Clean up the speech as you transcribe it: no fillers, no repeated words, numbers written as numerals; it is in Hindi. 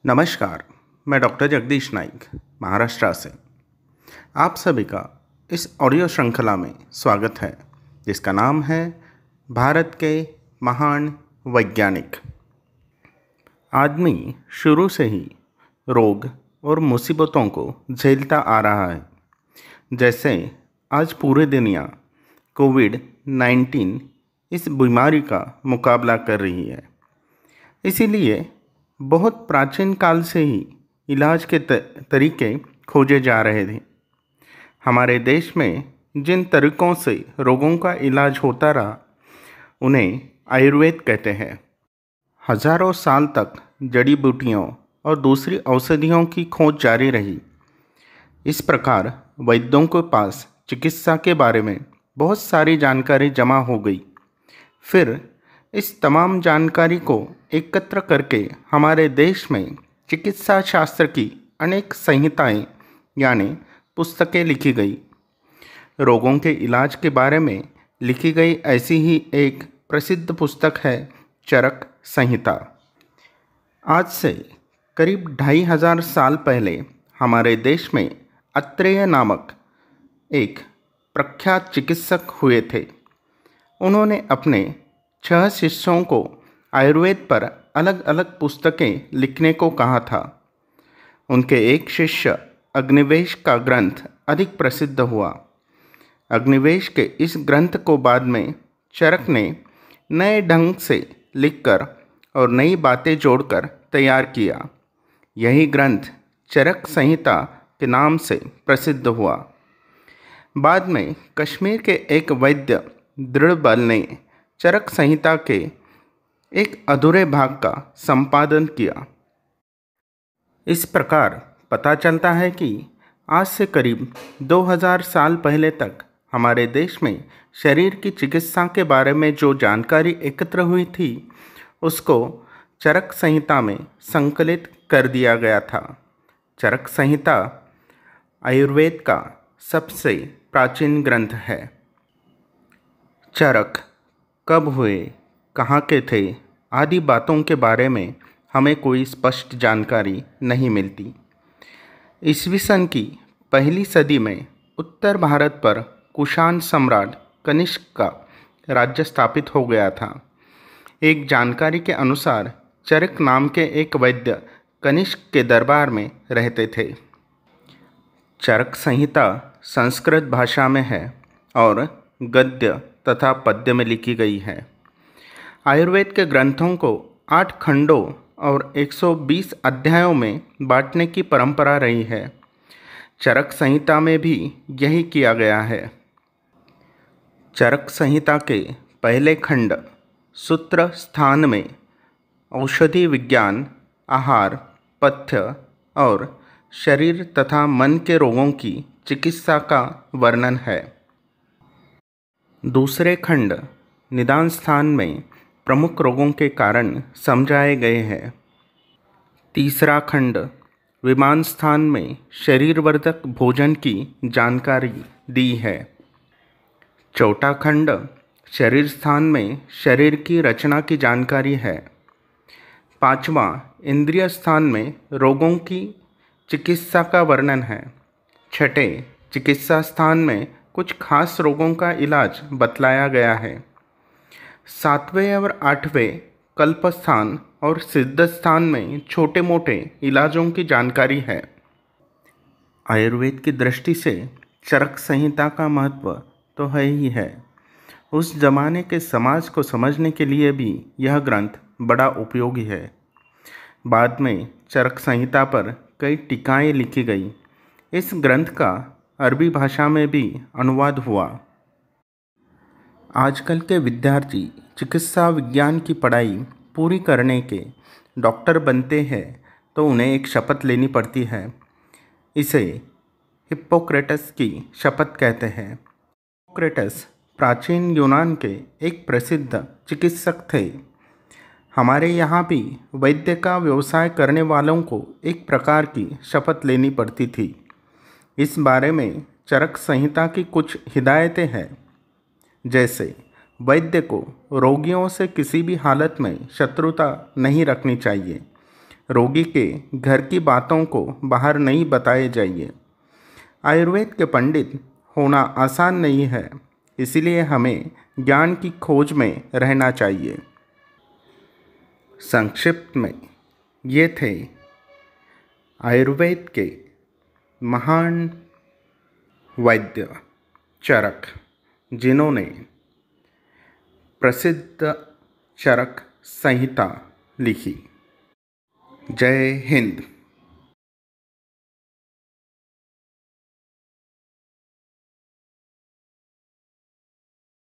नमस्कार। मैं डॉक्टर जगदीश नाइक महाराष्ट्र से आप सभी का इस ऑडियो श्रृंखला में स्वागत है, जिसका नाम है भारत के महान वैज्ञानिक। आदमी शुरू से ही रोग और मुसीबतों को झेलता आ रहा है। जैसे आज पूरी दुनिया कोविड-19 इस बीमारी का मुकाबला कर रही है। इसीलिए बहुत प्राचीन काल से ही इलाज के तरीके खोजे जा रहे थे। हमारे देश में जिन तरीकों से रोगों का इलाज होता रहा, उन्हें आयुर्वेद कहते हैं। हजारों साल तक जड़ी बूटियों और दूसरी औषधियों की खोज जारी रही। इस प्रकार वैद्यों के पास चिकित्सा के बारे में बहुत सारी जानकारी जमा हो गई। फिर इस तमाम जानकारी को एकत्र करके हमारे देश में चिकित्सा शास्त्र की अनेक संहिताएं यानी पुस्तकें लिखी गई। रोगों के इलाज के बारे में लिखी गई ऐसी ही एक प्रसिद्ध पुस्तक है चरक संहिता। आज से करीब 2500 साल पहले हमारे देश में अत्रेय नामक एक प्रख्यात चिकित्सक हुए थे। उन्होंने अपने 6 शिष्यों को आयुर्वेद पर अलग अलग पुस्तकें लिखने को कहा था। उनके एक शिष्य अग्निवेश का ग्रंथ अधिक प्रसिद्ध हुआ। अग्निवेश के इस ग्रंथ को बाद में चरक ने नए ढंग से लिखकर और नई बातें जोड़कर तैयार किया। यही ग्रंथ चरक संहिता के नाम से प्रसिद्ध हुआ। बाद में कश्मीर के एक वैद्य दृढ़बल ने चरक संहिता के एक अधूरे भाग का संपादन किया। इस प्रकार पता चलता है कि आज से करीब 2000 साल पहले तक हमारे देश में शरीर की चिकित्सा के बारे में जो जानकारी एकत्र हुई थी, उसको चरक संहिता में संकलित कर दिया गया था। चरक संहिता आयुर्वेद का सबसे प्राचीन ग्रंथ है। चरक कब हुए, कहाँ के थे, आदि बातों के बारे में हमें कोई स्पष्ट जानकारी नहीं मिलती। ईस्वी सन की पहली सदी में उत्तर भारत पर कुषाण सम्राट कनिष्क का राज्य स्थापित हो गया था। एक जानकारी के अनुसार चरक नाम के एक वैद्य कनिष्क के दरबार में रहते थे। चरक संहिता संस्कृत भाषा में है और गद्य तथा पद्य में लिखी गई है। आयुर्वेद के ग्रंथों को 8 खंडों और 120 अध्यायों में बांटने की परंपरा रही है। चरक संहिता में भी यही किया गया है। चरक संहिता के पहले खंड सूत्र स्थान में औषधि विज्ञान, आहार, पथ्य और शरीर तथा मन के रोगों की चिकित्सा का वर्णन है। दूसरे खंड निदान स्थान में प्रमुख रोगों के कारण समझाए गए हैं। तीसरा खंड विमान स्थान में शरीरवर्धक भोजन की जानकारी दी है। चौथा खंड शरीर स्थान में शरीर की रचना की जानकारी है। पांचवा इंद्रिय स्थान में रोगों की चिकित्सा का वर्णन है। छठे चिकित्सा स्थान में कुछ खास रोगों का इलाज बतलाया गया है। 7वें और 8वें कल्प स्थान और सिद्ध स्थान में छोटे मोटे इलाजों की जानकारी है। आयुर्वेद की दृष्टि से चरक संहिता का महत्व तो है ही है। उस जमाने के समाज को समझने के लिए भी यह ग्रंथ बड़ा उपयोगी है। बाद में चरक संहिता पर कई टीकाएं लिखी गई। इस ग्रंथ का अरबी भाषा में भी अनुवाद हुआ। आजकल के विद्यार्थी चिकित्सा विज्ञान की पढ़ाई पूरी करने के डॉक्टर बनते हैं तो उन्हें एक शपथ लेनी पड़ती है। इसे हिप्पोक्रेटस की शपथ कहते हैं। हिप्पोक्रेटस प्राचीन यूनान के एक प्रसिद्ध चिकित्सक थे। हमारे यहाँ भी वैद्य का व्यवसाय करने वालों को एक प्रकार की शपथ लेनी पड़ती थी। इस बारे में चरक संहिता की कुछ हिदायतें हैं। जैसे वैद्य को रोगियों से किसी भी हालत में शत्रुता नहीं रखनी चाहिए। रोगी के घर की बातों को बाहर नहीं बताए जाइए। आयुर्वेद के पंडित होना आसान नहीं है, इसलिए हमें ज्ञान की खोज में रहना चाहिए। संक्षिप्त में ये थे आयुर्वेद के महान वैद्य चरक, जिन्होंने प्रसिद्ध चरक संहिता लिखी। जय हिंद।